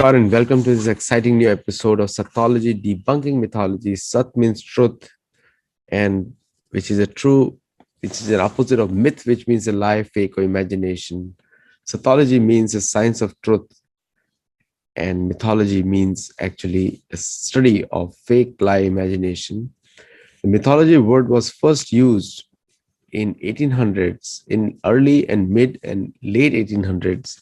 Namaskar and welcome to this exciting new episode of Sattology Debunking Mythology. Sat means truth, and which is a true, which is an opposite of myth, which means a lie, fake, or imagination. Sattology means a science of truth, and mythology means actually a study of fake, lie, imagination. The mythology word was first used in 1800s, in early and mid and late 1800s,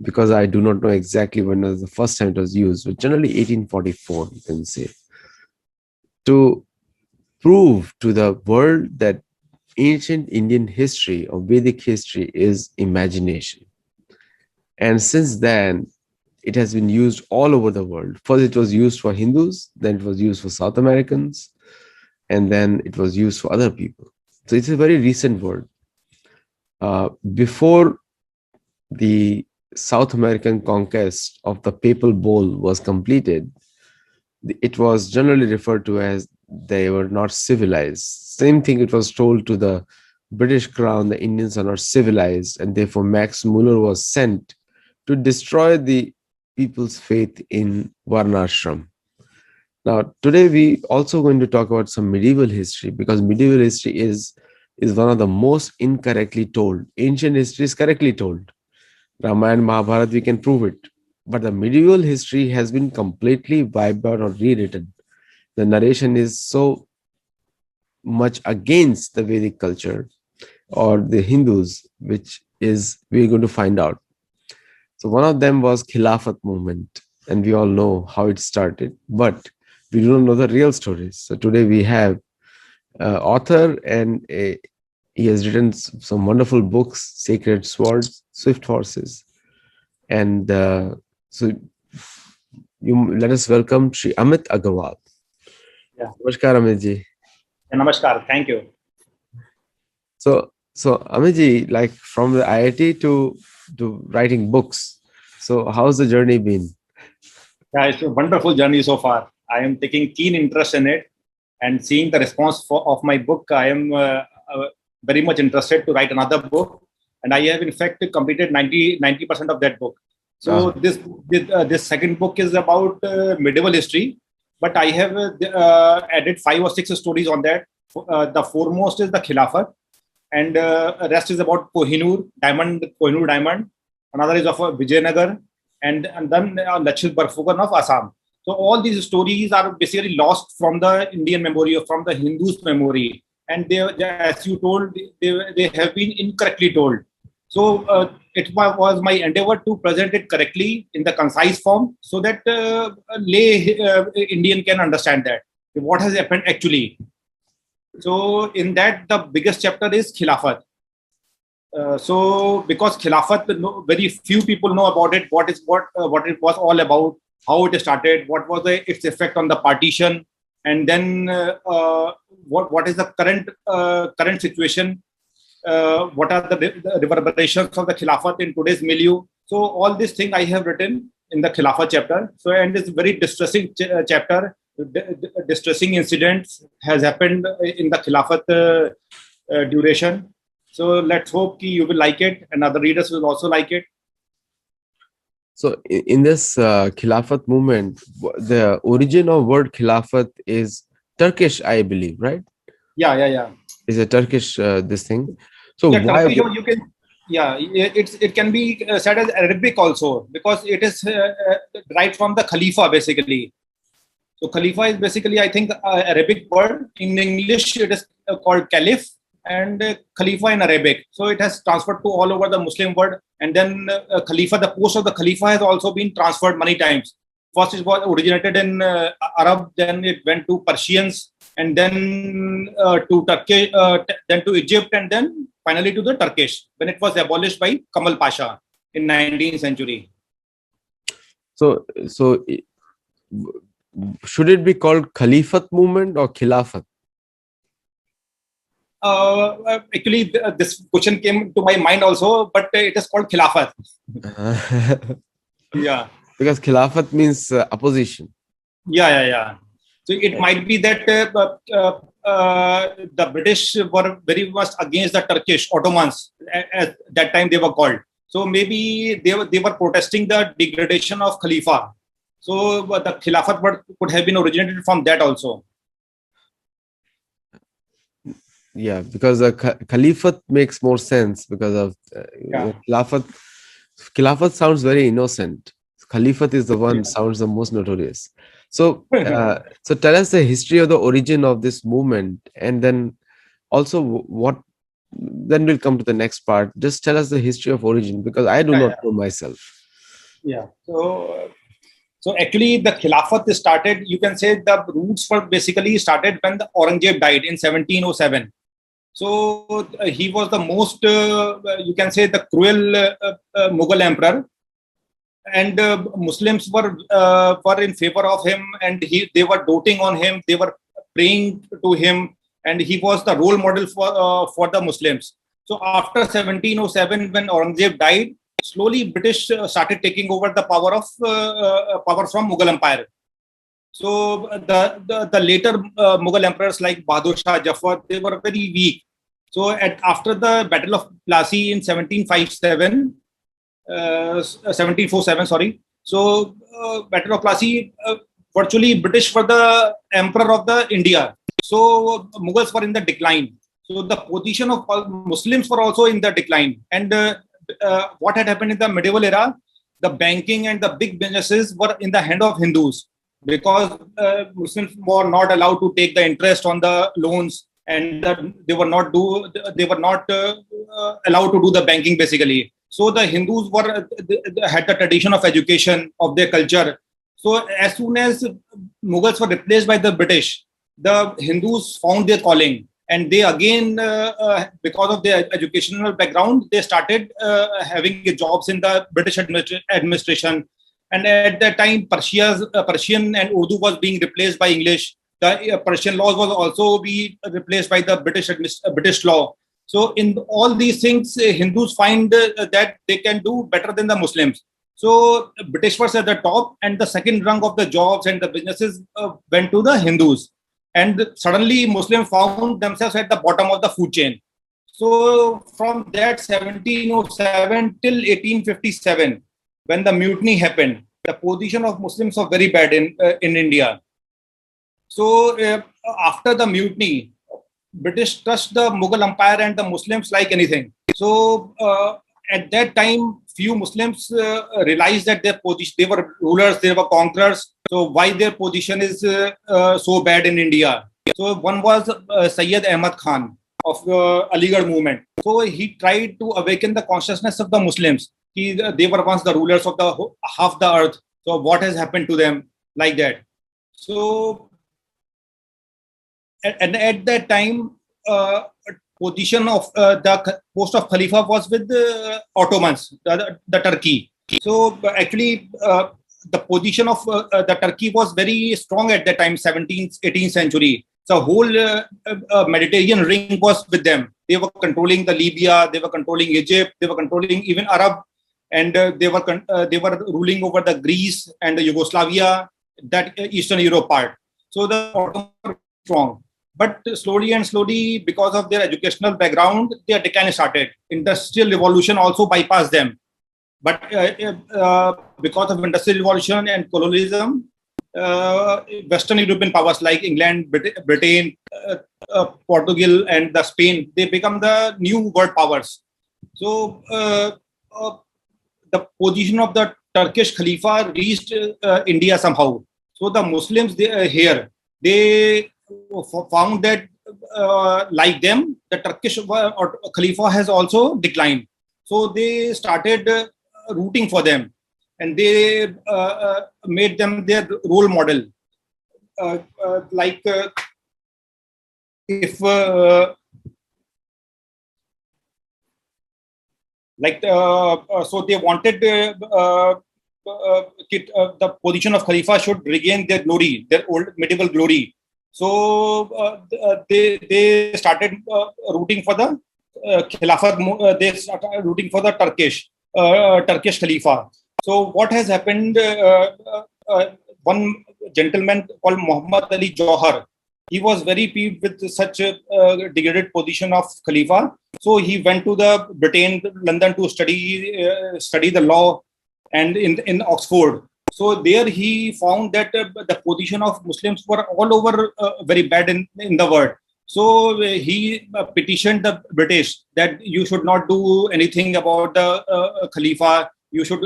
because I do not know exactly when was the first time it was used, but generally 1844, you can say, to prove to the world that ancient Indian history or Vedic history is imagination. And since then, it has been used all over the world. First, it was used for Hindus, then it was used for South Americans, and then it was used for other people. So it's a very recent word. Before the South American conquest of the Papal Bowl was completed, it was generally referred to as they were not civilized. Same thing it was told to the British Crown, the Indians are not civilized, and therefore Max Muller was sent to destroy the people's faith in Varnashram. Now, today we also going to talk about some medieval history, because medieval history is one of the most incorrectly told. Ancient history is correctly told. Ramayana, Mahabharata, we can prove it. But the medieval history has been completely wiped out or rewritten. The narration is so much against the Vedic culture or the Hindus, which is we're going to find out. So one of them was Khilafat movement, and we all know how it started, but we don't know the real stories. So today we have author, and he has written some wonderful books, Sacred Swords, Swift Horses. And so you let us welcome Shri Amit Agarwal. Yeah. Namaskar, Amit ji. Namaskar. Thank you. So Amit ji, like from the IIT to writing books. So how's the journey been? Yeah, it's a wonderful journey so far. I am taking keen interest in it, and seeing the response of my book, I am very much interested to write another book. And I have in fact completed 90% of that book. So this second book is about medieval history, but I have added 5 or 6 stories on that. The foremost is the Khilafat, and rest is about Kohinoor diamond. Another is of Vijayanagar, and then Lachit Barfukan of Assam. So all these stories are basically lost from the Indian memory or from the Hindus' memory, and they, as you told, they have been incorrectly told. So it was my endeavor to present it correctly in the concise form, so that lay Indian can understand that what has happened actually. So in that, the biggest chapter is Khilafat. So because Khilafat, very few people know about it, what it was all about, how it started, what was its effect on the partition, and then what is the current situation, what are the reverberations of the Khilafat in today's milieu. So all this thing I have written in the Khilafat chapter. So, and it's very distressing chapter. Distressing incidents has happened in the Khilafat duration. So let's hope you will like it, and other readers will also like it. So in this Khilafat movement, the origin of word Khilafat is Turkish, I believe, right? Yeah. Is a Turkish this thing. So yeah, why? Turkish, you can. Yeah, it can be said as Arabic also, because it is derived from the Khalifa basically. So Khalifa is basically, I think, Arabic word. In English, it is called Caliph, and Khalifa in Arabic. So it has transferred to all over the Muslim world. And then Khalifa, the post of the Khalifa has also been transferred many times. First it was originated in Arab, then it went to Persians, and then to Turkish, then to Egypt, and then finally to the Turkish, when it was abolished by Kamal Pasha in 19th century. So should it be called Khalifat movement or Khilafat? Actually, this question came to my mind also, but it is called Khilafat. Yeah. Because Khilafat means opposition. Yeah. So it might be that the British were very much against the Turkish Ottomans. At that time they were called. So maybe they were protesting the degradation of Khalifa. So the Khilafat word could have been originated from that also. Yeah, because the Caliphate makes more sense because of Yeah. Khilafat. Khilafat sounds very innocent. Caliphate is the one Yeah. sounds the most notorious. So, so tell us the history of the origin of this movement, and then also what. Then we'll come to the next part. Just tell us the history of origin because I do Yeah. not Yeah. know myself. Yeah. So actually, the Khilafat started. You can say the roots were basically started when the Aurangzeb died in 1707. So he was the most, you can say, the cruel Mughal emperor, and Muslims were in favor of him, and they were doting on him. They were praying to him, and he was the role model for the Muslims. So after 1707, when Aurangzeb died, slowly British started taking over the power from Mughal Empire. So the later Mughal emperors like Bahadur Shah, Jafar, they were very weak. So after the Battle of Plassey in 1757, 1747, sorry. So Battle of Plassey, virtually British were the emperor of the India. So Mughals were in the decline. So the position of Muslims were also in the decline. And what had happened in the medieval era, the banking and the big businesses were in the hand of Hindus, because Muslims were not allowed to take the interest on the loans, and they were not allowed to do the banking basically. So the Hindus had the tradition of education of their culture. So as soon as Mughals were replaced by the British, the Hindus found their calling, and they again, because of their educational background, they started having jobs in the British administration. And at that time, Persian and Urdu was being replaced by English. The Persian laws was also be replaced by the British law. So in all these things, Hindus find that they can do better than the Muslims. So British was at the top, and the second rung of the jobs and the businesses went to the Hindus. And suddenly Muslims found themselves at the bottom of the food chain. So from that 1707 till 1857, when the mutiny happened, the position of Muslims was very bad in India. So after the mutiny, British trust the Mughal Empire and the Muslims like anything. So at that time, few Muslims realized that their position, they were rulers, they were conquerors. So why their position is so bad in India? So one was Sayyid Ahmad Khan of the Aligarh movement. So he tried to awaken the consciousness of the Muslims. They were once the rulers of the half the earth. So what has happened to them, like that? So and at that time, position of the post of Khalifa was with the Ottomans, the Turkey. So actually, the position of the Turkey was very strong at that time, 17th, 18th century. So whole Mediterranean ring was with them. They were controlling the Libya, they were controlling Egypt, they were controlling even Arab, and they were ruling over the Greece and the Yugoslavia, that Eastern Europe part. So the Ottomans were strong. But slowly and slowly, because of their educational background, their decline started. Industrial revolution also bypassed them. But because of industrial revolution and colonialism, Western European powers like England, Britain, Portugal, and the Spain, they become the new world powers. So the position of the Turkish Khalifa reached India somehow. So the Muslims here, they found that like them, the Turkish Khalifa has also declined. So they started rooting for them, and they made them their role model. Like if like so they wanted the position of Khalifa should regain their glory, their old medieval glory. So they started rooting for the Khilafat. They started rooting for the Turkish Khalifa. So what has happened? One gentleman called Muhammad Ali Johar. he was very peeved with such a degraded position of Khalifa. So he went to the Britain, London, to study the law, and in Oxford. So there he found that the position of Muslims were all over very bad in the world. So he petitioned the British that you should not do anything about the Khalifa. You should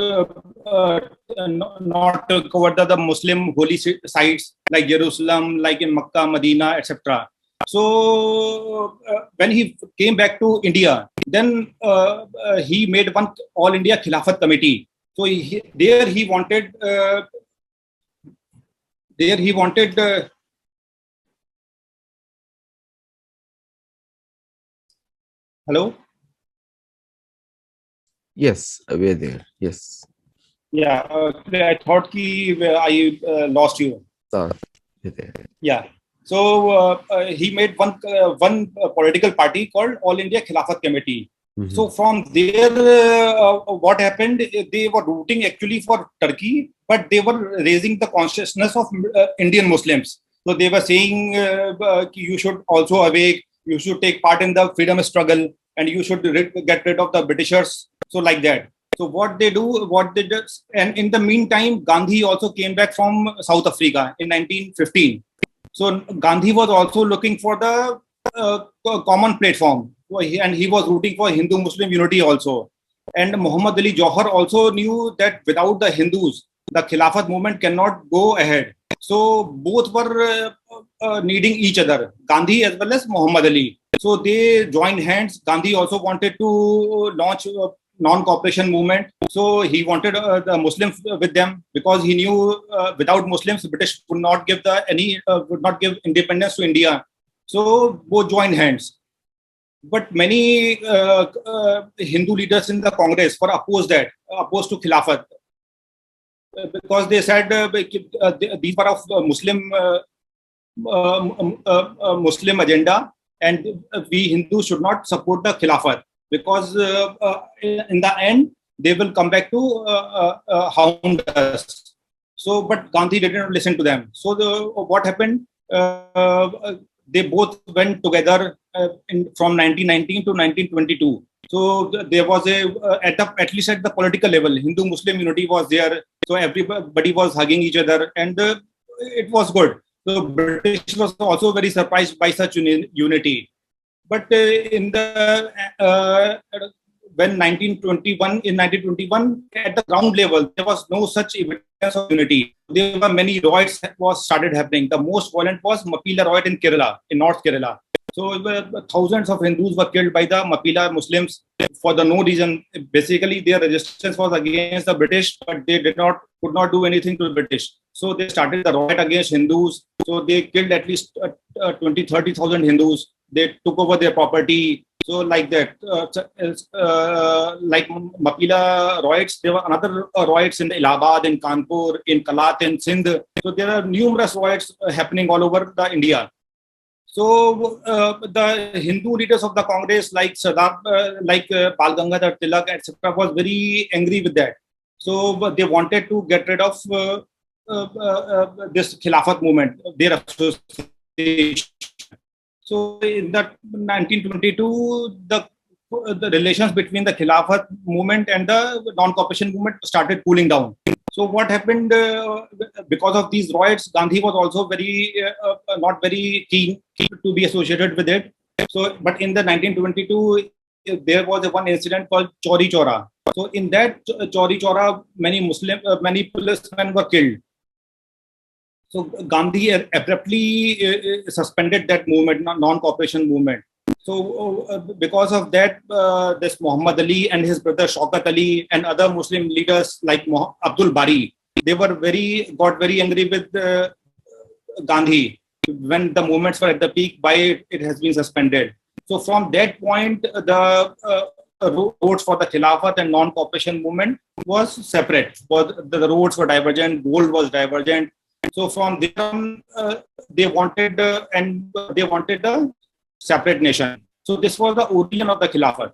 not cover the Muslim holy sites like Jerusalem, like in Makkah, Medina, etc. So when he came back to India, then he made one All India Khilafat Committee. So there he wanted hello. Yes, we're there. Yes. Yeah, I thought I lost you. Ah, we're there. Yeah. So he made one political party called All India Khilafat Committee. Mhm. So from there, what happened? They were rooting actually for Turkey, but they were raising the consciousness of Indian Muslims. So they were saying you should also awake, you should take part in the freedom struggle, and you should get rid of the Britishers. So like that. So what they did, and in the meantime, Gandhi also came back from South Africa in 1915. So Gandhi was also looking for the common platform, and he was rooting for Hindu-Muslim unity also. And Muhammad Ali Johar also knew that without the Hindus, the Khilafat movement cannot go ahead. So both were needing each other, Gandhi as well as Muhammad Ali. So they joined hands. Gandhi also wanted to launch a non-cooperation movement. So he wanted the Muslims with them, because he knew without Muslims, British would not give would not give independence to India. So both joined hands. But many Hindu leaders in the Congress were opposed to Khilafat, because they said these were of Muslim agenda, and we Hindus should not support the Khilafat, because in the end they will come back to hound us. So, but Gandhi didn't listen to them. So what happened? They both went together from 1919 to 1922. So there was at least at the political level, Hindu-Muslim unity was there. So everybody was hugging each other, and it was good. So British was also very surprised by such unity. But in the when 1921 at the ground level, there was no such evidence of unity. There were many riots that was started happening. The most violent was Mapila riot in Kerala, in North Kerala. So thousands of Hindus were killed by the Mapila Muslims for the no reason. Basically, their resistance was against the British, but they could not do anything to the British. So they started the riot against Hindus. So they killed at least 30,000 Hindus. They took over their property. So like that, like Mapila riots, there were another riots in Allahabad, in Kanpur, in Kalat, in Sindh. So there are numerous riots happening all over the India. So the Hindu leaders of the Congress, like Bal Gangadhar Tilak, etc., was very angry with that. So they wanted to get rid of this Khilafat movement, their association. So in that 1922, the relations between the Khilafat movement and the non-cooperation movement started cooling down. So what happened because of these riots? Gandhi was also not very keen to be associated with it. So, but in the 1922, there was one incident called Chauri Chaura. So in that Chauri Chaura, many policemen were killed. So Gandhi abruptly suspended that movement, non-cooperation movement. So because of that, this Muhammad Ali and his brother Shaukat Ali and other Muslim leaders like Abdul Bari, they got very angry with Gandhi when the movements were at the peak. Why it has been suspended? So from that point, the roads for the Khilafat and non-cooperation movement was separate. The roads were divergent, gold was divergent. So from there on, they wanted a separate nation. So this was the origin of the Khilafat.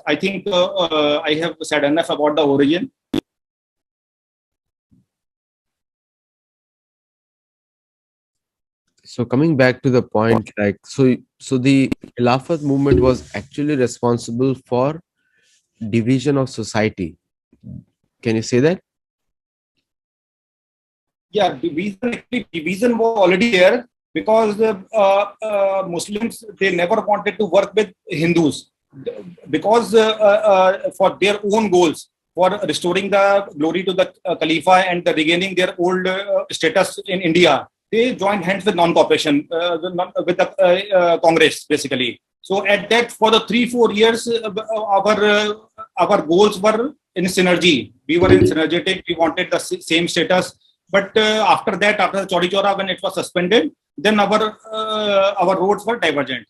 I think I have said enough about the origin. So coming back to the point, like so the Khilafat movement was actually responsible for division of society. Can you say that? Yeah, division was already there because Muslims, they never wanted to work with Hindus because for their own goals, for restoring the glory to the Khalifa and the regaining their old status in India, they joined hands with non-cooperation with the Congress basically. So at that, for the 3-4 years, our goals were in synergy. We were in synergetic. We wanted the same status. But after that, after the Chaudi Chora, when it was suspended, then our roads were divergent.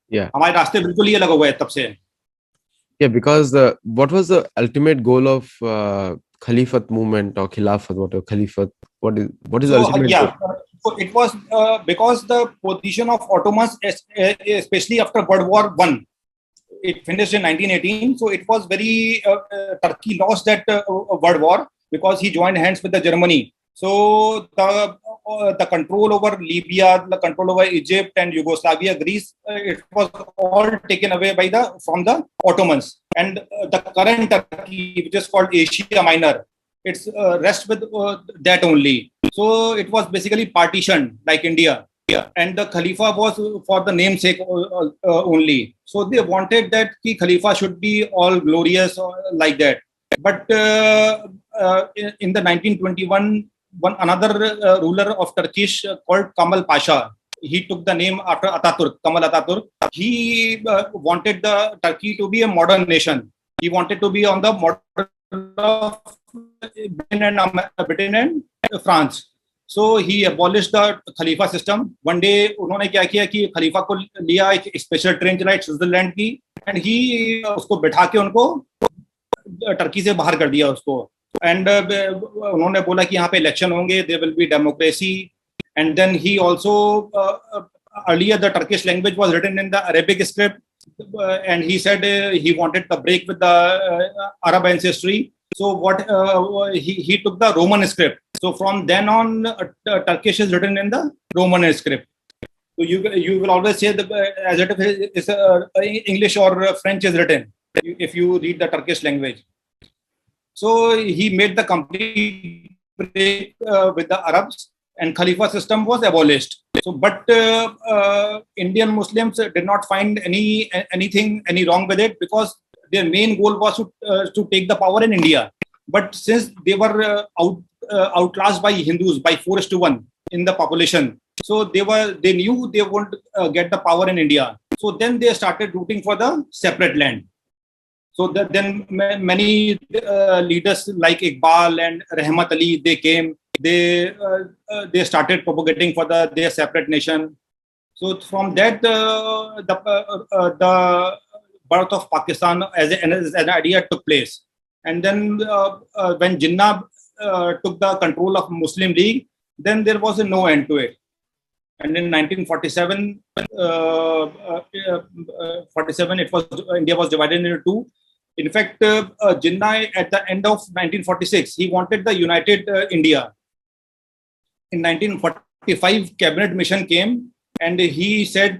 Yeah. हमारे रास्ते बिल्कुल ही अलग हो गए तब से. Yeah, because what was the ultimate goal of Khalifat movement or Khilafat, whatever Khalifat? What is the So ultimate goal? yeah, so it was because the position of Ottomans, especially after World War One, it finished in 1918. So it was very Turkey lost that World War because he joined hands with the Germany. So the control over Libya, the control over Egypt and Yugoslavia, Greece, it was all taken away by from the Ottomans. And the current Turkey, which is called Asia Minor, it's rest with that only. So it was basically partitioned like India. And the Khalifa was for the namesake only. So they wanted that the Khalifa should be all glorious like that. But in the 1921, another ruler of Turkish called Kamal Pasha, he took the name after Ataturk, Kamal Ataturk. He wanted the Turkey to be a modern nation. He wanted to be on the model of Britain and France. So he abolished the Khalifa system. One day उन्होंने क्या किया कि खलीफा को लिया, एक special train चलाई Switzerland की, and he उसको बैठा के उनको टर्की से बाहर कर दिया उसको. एंड उन्होंने बोला कि यहाँ पे इलेक्शन होंगे, there will be democracy. And then he also earlier the Turkish language was written in the Arabic script, and he said he wanted the break with the Arab ancestry. So what he took the Roman script. So from then on, Turkish is written in the Roman script. So you will always say as it is English or French is written if you read the Turkish language. So he made the complete break with the Arabs, and Khalifa system was abolished. So, but Indian Muslims did not find any wrong with it because their main goal was to take the power in India. But since they were outclassed by Hindus by 4:1 in the population, so they knew they won't get the power in India. So then they started rooting for the separate land. So then many leaders like Iqbal and Rahmat Ali, they came. They started propagating for their separate nation. So from that, the birth of Pakistan as an idea took place. And then when Jinnah took the control of Muslim League, then there was no end to it. And in 1947, 47, India was divided into two. In fact, Jinnah at the end of 1946, he wanted the united India. In 1945, cabinet mission came, and he said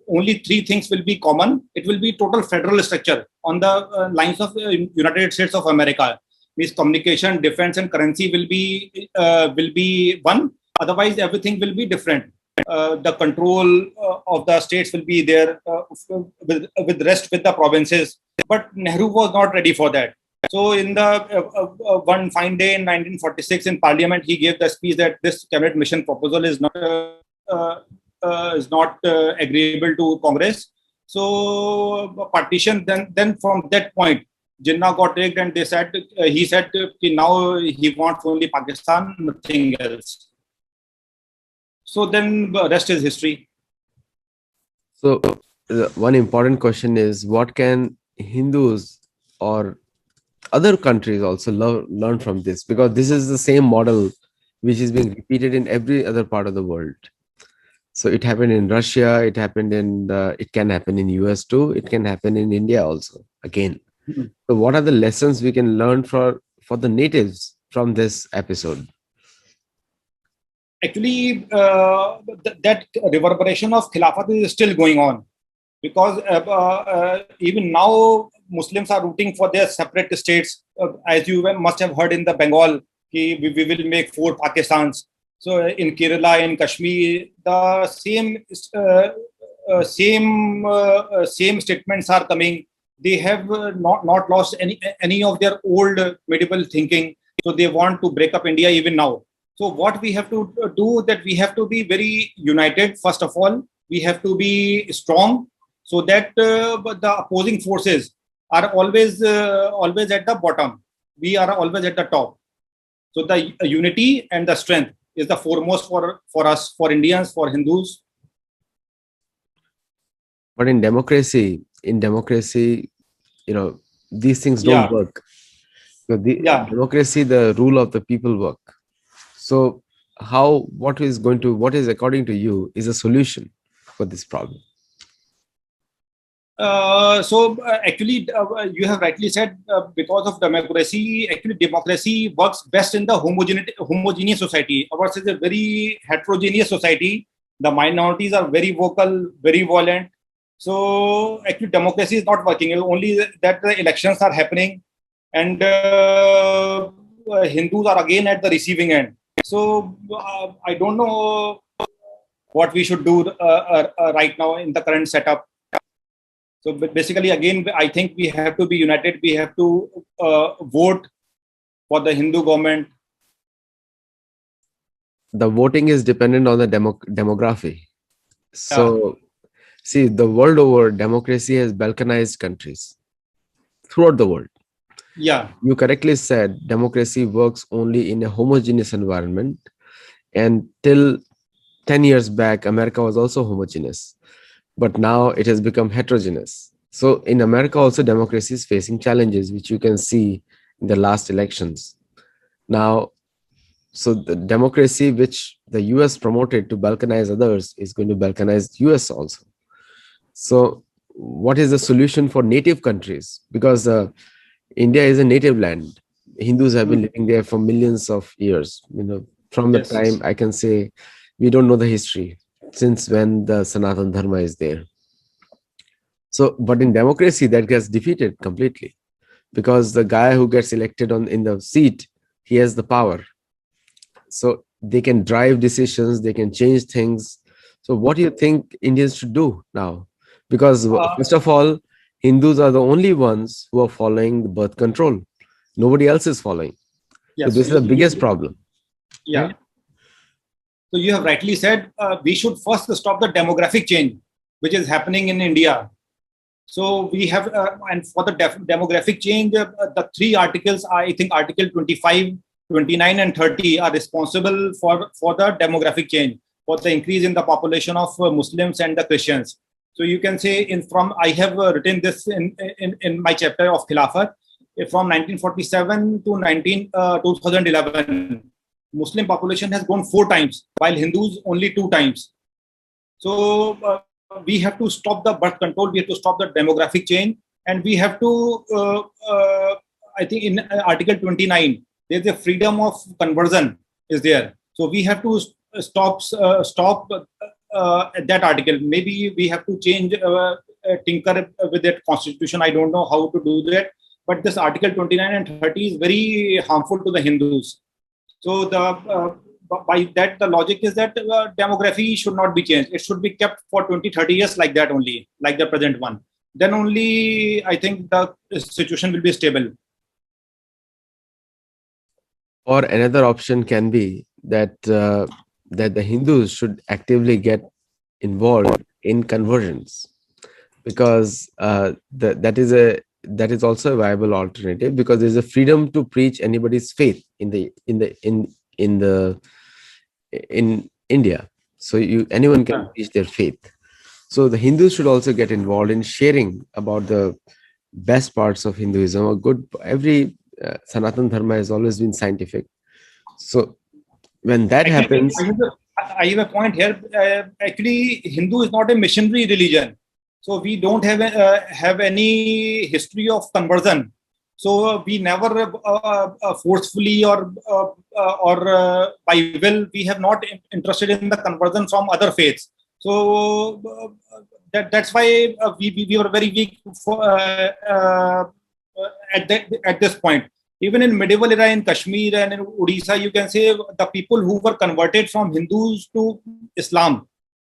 only three things will be common. It will be total federal structure on the lines of United States of America. Means communication, defense, and currency will be one. Otherwise, everything will be different. The control of the states will be there with rest with the provinces. But Nehru was not ready for that. So in the one fine day in 1946 in Parliament, he gave the speech that this cabinet mission proposal is not agreeable to Congress. So partition. Then from that point, Jinnah got rigged, and he said now he wants only Pakistan, nothing else. So then the rest is history. So one important question is, what can Hindus or other countries also learn from this? Because this is the same model which is being repeated in every other part of the world. So it happened in Russia, it can happen in US too, it can happen in India also again. So what are the lessons we can learn for the natives from this episode? actually that reverberation of Khilafat is still going on, because even now Muslims are rooting for their separate states. As you must have heard in the Bengal, we will make 4 Pakistans. So in Kerala, in Kashmir, the same statements are coming. They have not lost any of their old medieval thinking. So they want to break up India even now. So what we have to do, that we have to be very united. First of all, we have to be strong, so that the opposing forces are always at the bottom. We are always at the top. So the unity and the strength is the foremost for us, for Indians, for Hindus. But in democracy, these things don't Yeah, work. So the yeah. democracy, the rule of the people work. So what is according to you is a solution for this problem? Actually, you have rightly said, because of democracy, actually democracy works best in the homogeneous society. Ours is a very heterogeneous society. The minorities are very vocal, very violent. So actually democracy is not working. Only that the elections are happening, and Hindus are again at the receiving end. So I don't know what we should do right now in the current setup. So basically, again, I think we have to be united. We have to vote for the Hindu government. The voting is dependent on the demography. Yeah, So, see, the world over, democracy has balkanized countries throughout the world. yeah, You correctly said democracy works only in a homogeneous environment. And till 10 years back, America was also homogeneous, but now it has become heterogeneous. So, in America, also, democracy is facing challenges, which you can see in the last elections. Now, so the democracy which the US promoted to balkanize others is going to balkanize US also. So what is the solution for native countries? Because India is a native land. Hindus have been mm, living there for millions of years. From the yes, time I can say we don't know the history since when the Sanatana Dharma is there. So, but in democracy, that gets defeated completely because the guy who gets elected in the seat, he has the power. So they can drive decisions, they can change things. So what do you think Indians should do now? Because uh, first of all, Hindus are the only ones who are following the birth control. Nobody else is following. So yes. this is the biggest problem, Yeah. right? So you have rightly said, we should first stop the demographic change which is happening in India. So we have, and for the demographic change, the 3 articles, I think Article 25, 29, and 30 are responsible for the demographic change, for the increase in the population of Muslims and the Christians. So you can say, I have written this in my chapter of Khilafat, from 1947 to 2011, Muslim population has grown 4 times, while Hindus only 2 times. So we have to stop the birth control. We have to stop the demographic change, and we have to. I think in Article 29, there's a freedom of conversion is there. So we have to stop that article. Maybe we have to change, tinker with that constitution. I don't know how to do that, but this Article 29 and 30 is very harmful to the Hindus. So by that, the logic is that demography should not be changed. It should be kept for 20, 30 years like that only, like the present one. Then only I think the situation will be stable. Or another option can be that the Hindus should actively get involved in conversions, because that is also a viable alternative, because there's a freedom to preach anybody's faith in India. So anyone can Yeah. preach their faith. So the Hindus should also get involved in sharing about the best parts of Hinduism. Every Sanatana Dharma has always been scientific. So when that Actually, happens, I have a point here. Actually, Hindu is not a missionary religion, so we don't have any history of conversion. So we never forcefully or by will, we have not interested in the conversion from other faiths. So that's why we were very weak for, at this point. Even in medieval era in Kashmir and in Odisha, you can say the people who were converted from Hindus to Islam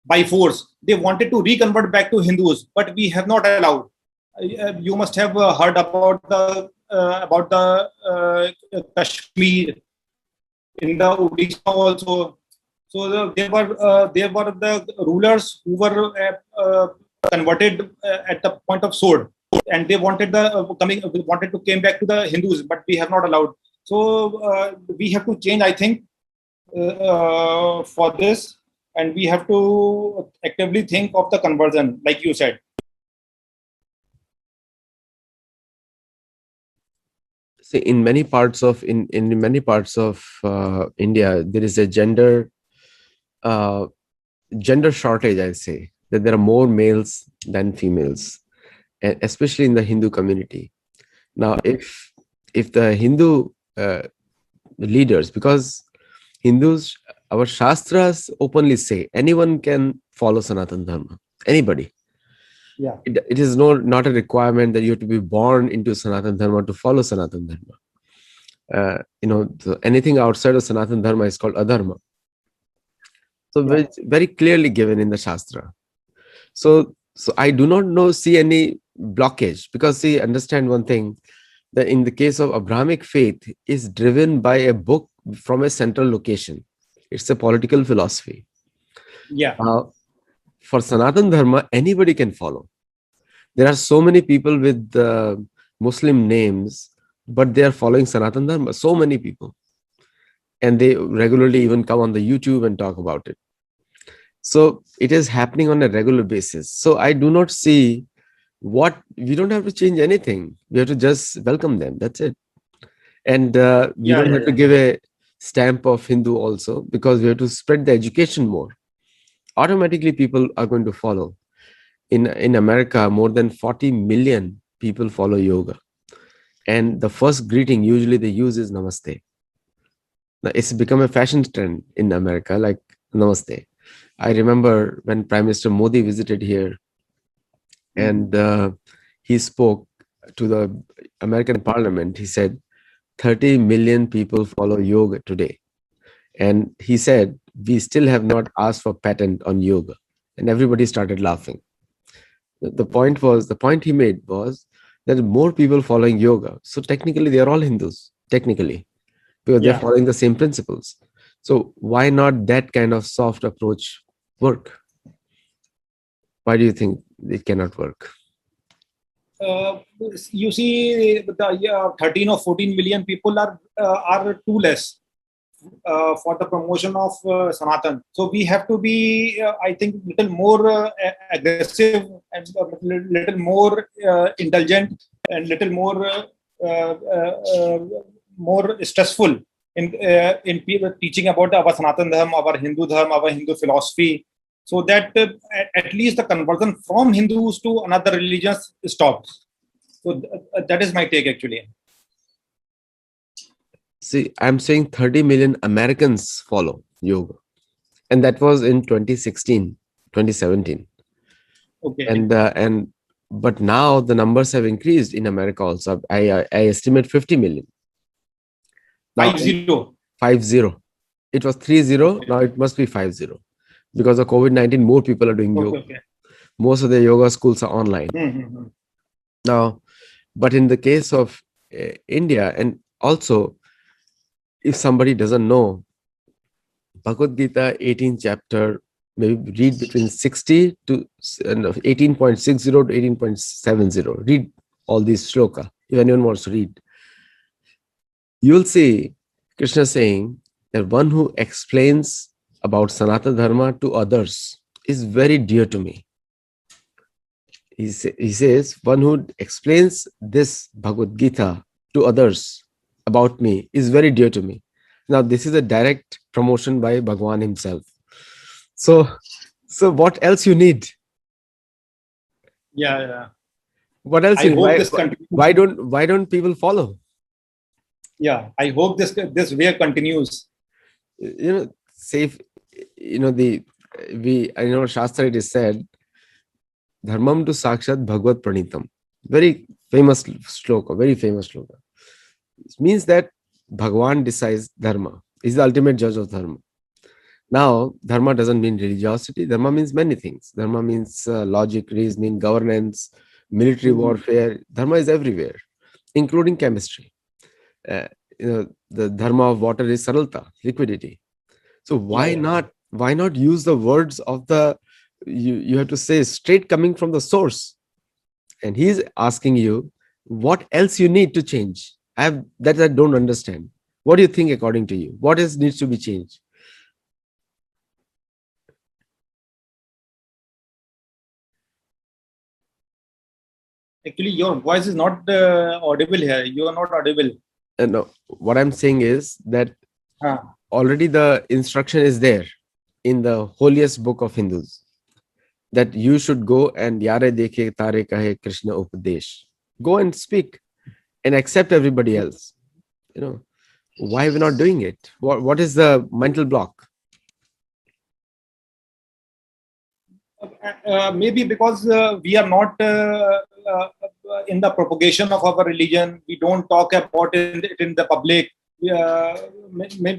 by force, they wanted to reconvert back to Hindus, but we have not allowed. You must have heard about the Kashmir in the Odisha also. So there were the rulers who were converted at the point of sword, and they wanted wanted to came back to the Hindus, but we have not allowed. So we have to change, I think, for this, and we have to actively think of the conversion, like you said. See, in many parts of in many parts of India, there is a gender shortage. I say that there are more males than females, especially in the Hindu community. Now, if the Hindu leaders, because Hindus, our Shastras openly say anyone can follow Sanatana Dharma, anybody. Yeah. It is not a requirement that you have to be born into Sanatana Dharma to follow Sanatana Dharma. Anything outside of Sanatana Dharma is called adharma. So it's very clearly given in the Shastra. So I do not see any blockage, because see, understand one thing, that in the case of Abrahamic faith is driven by a book from a central location. It's a political philosophy. Yeah. For Sanatana Dharma, anybody can follow. There are so many people with Muslim names, but they are following Sanatana Dharma. So many people. And they regularly even come on the YouTube and talk about it. So it is happening on a regular basis. So I do not see we don't have to change anything. We have to just welcome them. That's it. And we don't have to give a stamp of Hindu also, because we have to spread the education more. Automatically, people are going to follow. In America, more than 40 million people follow yoga. And the first greeting usually they use is Namaste. Now, it's become a fashion trend in America, like Namaste. I remember when Prime Minister Modi visited here, and he spoke to the American Parliament. He said, 30 million people follow yoga today. And he said, we still have not asked for patent on yoga. And everybody started laughing. The point he made was that more people following yoga. So technically, they are all Hindus, technically, because they're following the same principles. So why not that kind of soft approach work? Why do you think it cannot work? You see, the 13 or 14 million people are too less for the promotion of Sanatan. So we have to be, I think, little more aggressive and little more indulgent and little more stressful in teaching about our Sanatan Dharma, our Hindu philosophy, so that at least the conversion from Hindus to another religions stops. So that is my take, actually. See, I'm saying 30 million Americans follow yoga. And that was in 2016, 2017. Okay. But now the numbers have increased in America also. I estimate 50 million. Now, 50. 50. It was 30. Okay. Now it must be 50. Because of COVID-19, more people are doing yoga. Okay. Most of the yoga schools are online. Mm-hmm. Now, but in the case of India, and also, if somebody doesn't know, Bhagavad Gita 18th chapter, maybe read between 60 to 18.60 to 18.70. Read all these shloka, if anyone wants to read. You will see Krishna saying that one who explains about Sanatana Dharma to others is very dear to me. He says, one who explains this Bhagavad Gita to others about me is very dear to me. Now, this is a direct promotion by Bhagwan himself. So what else you need? Yeah. What else? I hope Why this continues. why don't people follow? Yeah, I hope this way continues. Safe. The we I know Shastra it is said, Dharmam to Sakshat Bhagavad Pranitam. Very famous sloka, very famous sloka. It means that Bhagwan decides dharma. He's the ultimate judge of dharma. Now, dharma doesn't mean religiosity. Dharma means many things. Dharma means logic, reasoning, governance, military Mhm. warfare. Dharma is everywhere, including chemistry. Uh, the dharma of water is saralta, liquidity. So Yeah, why yeah, not? Why not use the words of the? You have to say straight coming from the source. And he's asking you what else you need to change. I don't understand. What do you think according to you? What else needs to be changed? actually, your voice is not audible here. You are not audible. No, what I'm saying is that Ah, already the instruction is there in the holiest book of Hindus that you should go and yare dekhe tare kahe Krishna upadesh. Go and speak and accept everybody else. You know, why we're not doing it? What is the mental block? maybe because we are not in the propagation of our religion. We don't talk about it in the public.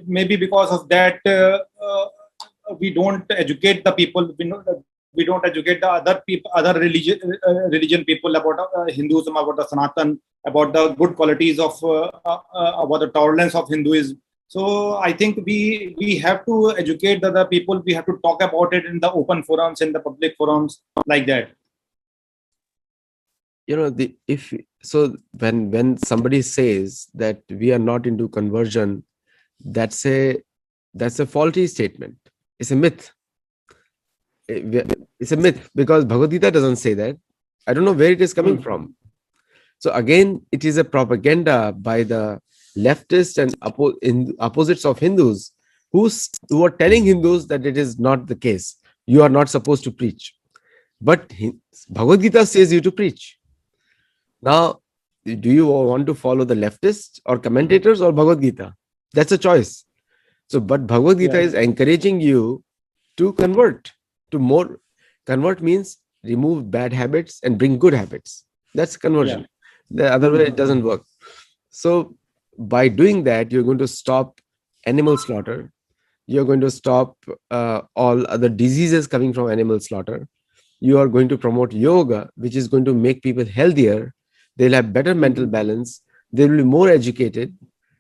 Maybe because of that, we don't educate the people. We don't educate the other people, other religion people about Hinduism, about the Sanatan, about the good qualities of about the tolerance of Hinduism. So I think we have to educate the other people. We have to talk about it in the open forums, in the public forums, like that. The if so when somebody says that we are not into conversion, that's a faulty statement. It's a myth. It's a myth because Bhagavad Gita doesn't say that. I don't know where it is coming Hmm. from. So again, it is a propaganda by the leftists and opposites of Hindus who are telling Hindus that it is not the case. You are not supposed to preach. But Bhagavad Gita says you to preach. Now, do you want to follow the leftists or commentators or Bhagavad Gita? That's a choice. So, but Bhagavad Gita Yeah, is encouraging you to convert to more. Convert means remove bad habits and bring good habits. That's yeah. conversion. The other way, Hmm. it doesn't work. So, by doing that, you're going to stop animal slaughter. You're going to stop all other diseases coming from animal slaughter. You are going to promote yoga, which is going to make people healthier. They'll have better mental Hmm. balance. They will be more educated.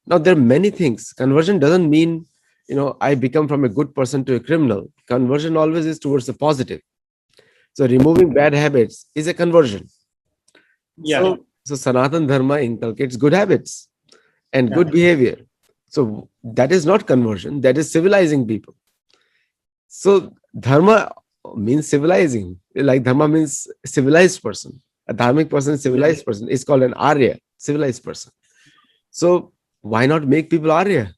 Now, there are many things. Conversion doesn't mean, I become from a good person to a criminal. Conversion always is towards the positive. So, removing bad habits is a conversion. Yeah, So Sanatana Dharma inculcates good habits and yeah, good behavior. So, that is not conversion, that is civilizing people. So dharma means civilizing. Like dharma means civilized person. A dharmic person, yeah, civilized person is called an Arya, civilized person. So why not make people Arya?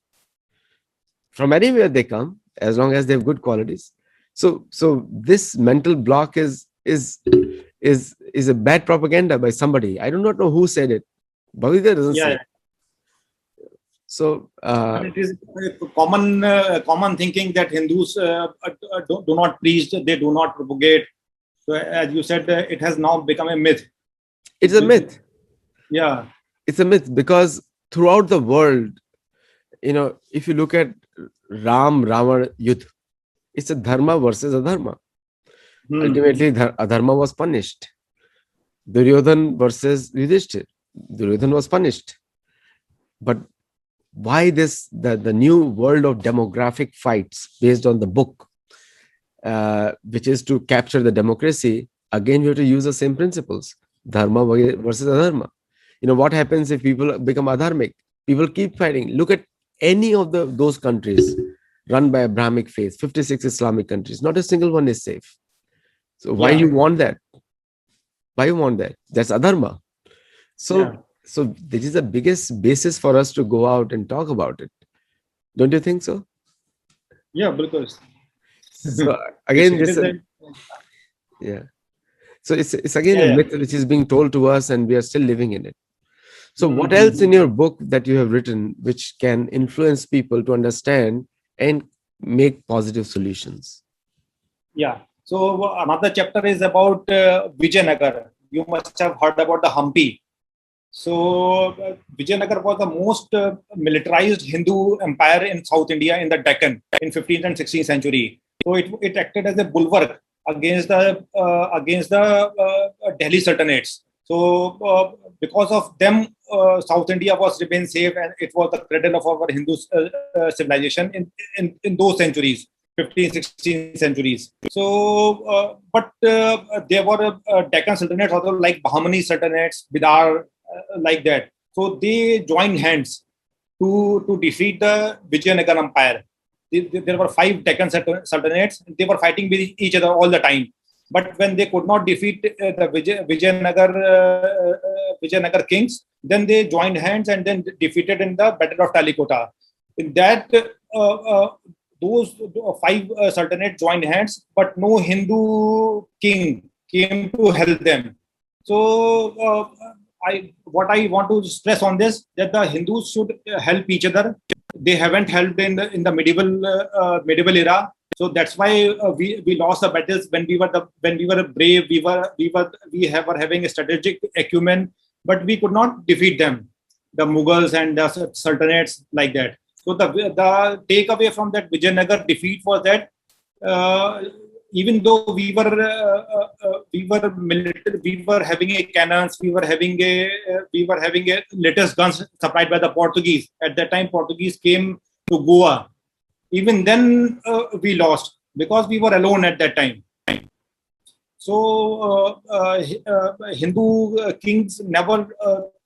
From anywhere they come, as long as they have good qualities. So this mental block is a bad propaganda by somebody. I do not know who said it. Bhagavad Gita doesn't say yeah. it. So And it is common thinking that Hindus do not preach, they do not propagate. So as you said, it has now become a myth. it's a myth. Yeah, It's a myth because throughout the world, if you look at Ravana Yudh, it's a dharma versus adharma. hmm. Ultimately, adharma was punished. Duryodhan versus Yudhishthir. Duryodhan was punished. But why the new world of demographic fights based on the book, which is to capture the democracy? Again, we have to use the same principles: dharma versus adharma. What happens if people become adharmic? People keep fighting. Look at any of those countries run by Abrahamic faith, 56 Islamic countries. Not a single one is safe. So why Yeah, you want that? Why you want that? That's adharma. yeah, So this is the biggest basis for us to go out and talk about it. Don't you think so? yeah, because So it's, again, it is a, yeah. So it's again Yeah, a yeah. myth which is being told to us, and we are still living in it. So, what else Mm-hmm. in your book that you have written which can influence people to understand and make positive solutions? Yeah. So another chapter is about Vijayanagar. You must have heard about the Hampi. So Vijayanagar was the most militarized Hindu empire in South India in the Deccan in 15th and 16th century. So it acted as a bulwark against the Delhi Sultanates. So because of them, South India was remain safe, and it was the cradle of our Hindu civilization in those centuries, 15th, 16th centuries. So, there were Deccan Sultanates also like Bahmani Sultanates, Bidar, like that. So they joined hands to defeat the Vijayanagar Empire. There were five Deccan Sultanates. They were fighting with each other all the time. But when they could not defeat the Vijayanagar kings, then they joined hands and then defeated in the Battle of Talikota. In that, those five sultanates joined hands, but no Hindu king came to help them. So, what I want to stress on this, that the Hindus should help each other. They haven't helped in the medieval era. So that's why we lost the battles when we were brave. Were having a strategic acumen, but we could not defeat them, the Mughals and the sultanates, like that. So the takeaway from that Vijayanagar defeat was that uh, even though we were having a cannons, we were having a latest guns supplied by the Portuguese. At that time, Portuguese came to Goa. Even then, we lost because we were alone at that time. So Hindu kings never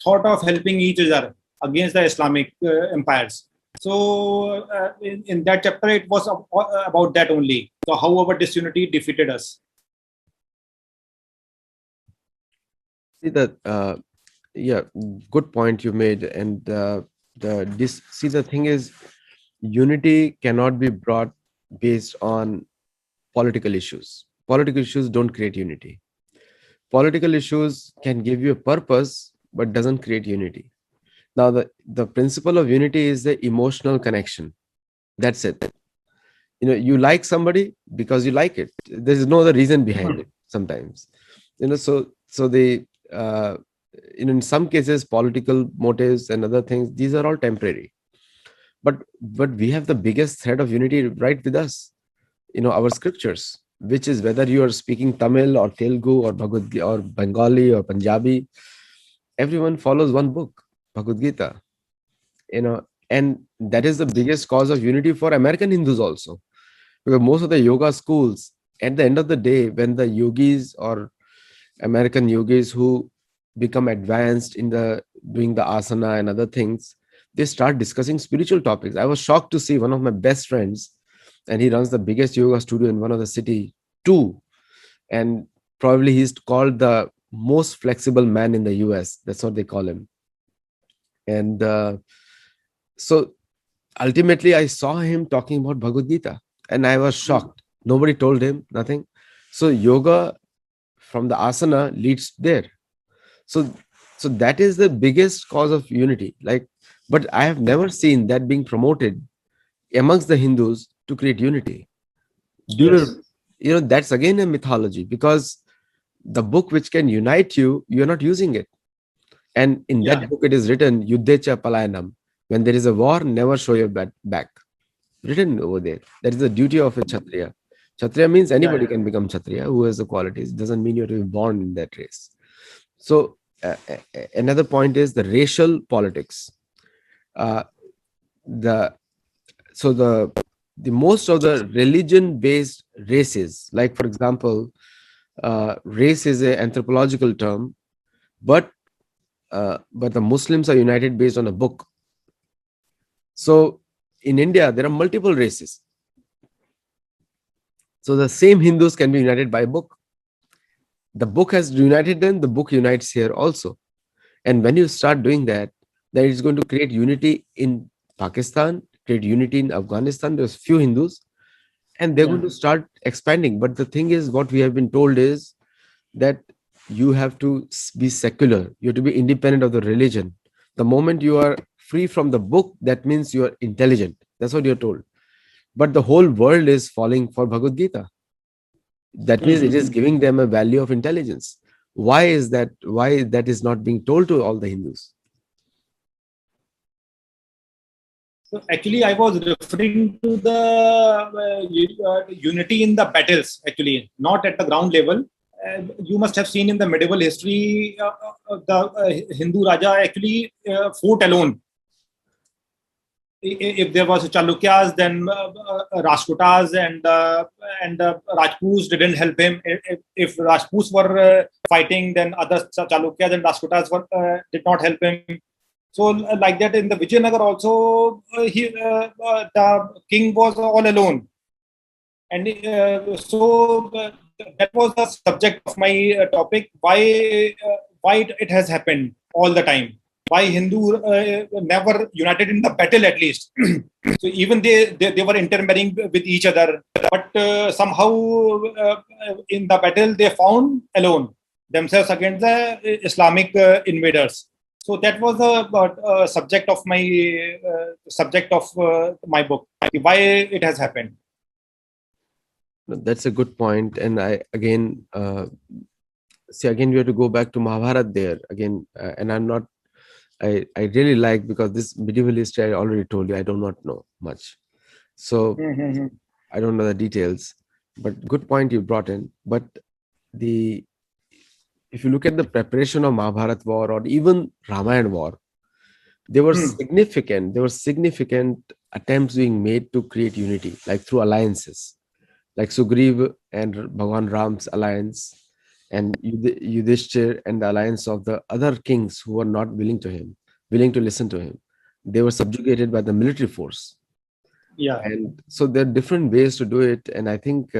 thought of helping each other against the Islamic empires. So in that chapter, it was about that only. So how our disunity defeated us. See that, yeah, good point you made. And the thing is, unity cannot be brought based on political issues. Political issues don't create unity. Political issues can give you a purpose, but doesn't create unity. Now, the principle of unity is the emotional connection. That's it. You like somebody because you like it. There's no other reason behind it sometimes. So they in some cases, political motives and other things, these are all temporary. But we have the biggest thread of unity right with us, our scriptures, which is whether you are speaking Tamil or Telugu or Bhagavad Gita or Bengali or Punjabi, everyone follows one book, Bhagavad Gita. And that is the biggest cause of unity for American Hindus also, because most of the yoga schools, at the end of the day, when the yogis or American yogis who become advanced in the doing the asana and other things, they start discussing spiritual topics. I was shocked to see one of my best friends, and he runs the biggest yoga studio in one of the city too, and probably he's called the most flexible man in the US. That's what they call him. And so ultimately, I saw him talking about Bhagavad Gita, and I was shocked. Nobody told him nothing. So yoga from the asana leads there. So so that is the biggest cause of unity. Like, but I have never seen that being promoted amongst the Hindus to create unity. Do Yes. that's again a mythology, because the book which can unite you, you're not using it. And in Yeah. that book, it is written, Yuddecha Palayanam. When there is a war, never show your back. Written over there. That is the duty of a Kshatriya. Kshatriya means Yeah. anybody Yeah. can become Kshatriya who has the qualities. It doesn't mean you have to be born in that race. So, another point is the racial politics. Uh, the so the most of the religion based races, like for example, race is an anthropological term, but the Muslims are united based on a book. So in India, there are multiple races. So the same Hindus can be united by a book. The book has united them, the book unites here also. And when you start doing that, then it's going to create unity in Pakistan, create unity in Afghanistan. There's few Hindus, and they're Yeah. going to start expanding. But the thing is, what we have been told is that you have to be secular, you have to be independent of the religion. The moment you are free from the book, that means you are intelligent. That's what you're told. But the whole world is falling for Bhagavad Gita. That means it is Mhm. giving them a value of intelligence. Why is that? Why that is not being told to all the Hindus? So actually, I was referring to the unity in the battles. Actually, not at the ground level. You must have seen in the medieval history, the Hindu Raja actually fought alone. If there was Chalukyas, then Rashtrakutas and Rajputs didn't help him. If Rajputs were fighting, then other Chalukyas and Rashtrakutas did not help him. So like that in the Vijayanagar also, the king was all alone, and that was the subject of my topic. Why it has happened all the time? Why Hindu never united in the battle at least? So even they were intermarrying with each other, but somehow in the battle they found alone themselves against the Islamic invaders. So that was the subject of my book. Why it has happened. No, that's a good point. And I again see, again we have to go back to Mahabharata there again. And I'm not. I really like, because this medieval history I already told you I do not know much. So Mm-hmm. I don't know the details. But good point you brought in. But the if you look at the preparation of Mahabharat war or even Ramayana war, there were significant attempts being made to create unity, like through alliances, like Sugriv and Bhagwan Ram's alliance, and Yudhishthir and the alliance of the other kings who were not willing to listen to him. They were subjugated by the military force, Yeah. and so there are different ways to do it. And I think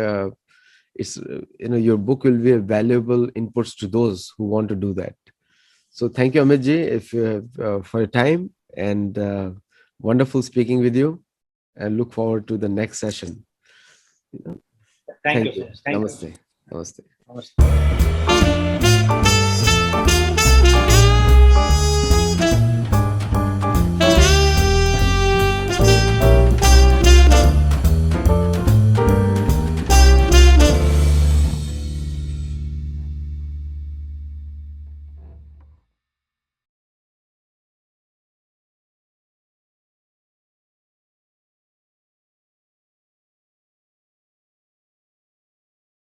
it's your book will be a valuable inputs to those who want to do that. So thank you, Amit ji, if you have, for your time, and wonderful speaking with you. And look forward to the next session. Thank you Thank so you. much. Thank you. Namaste. Namaste. Namaste.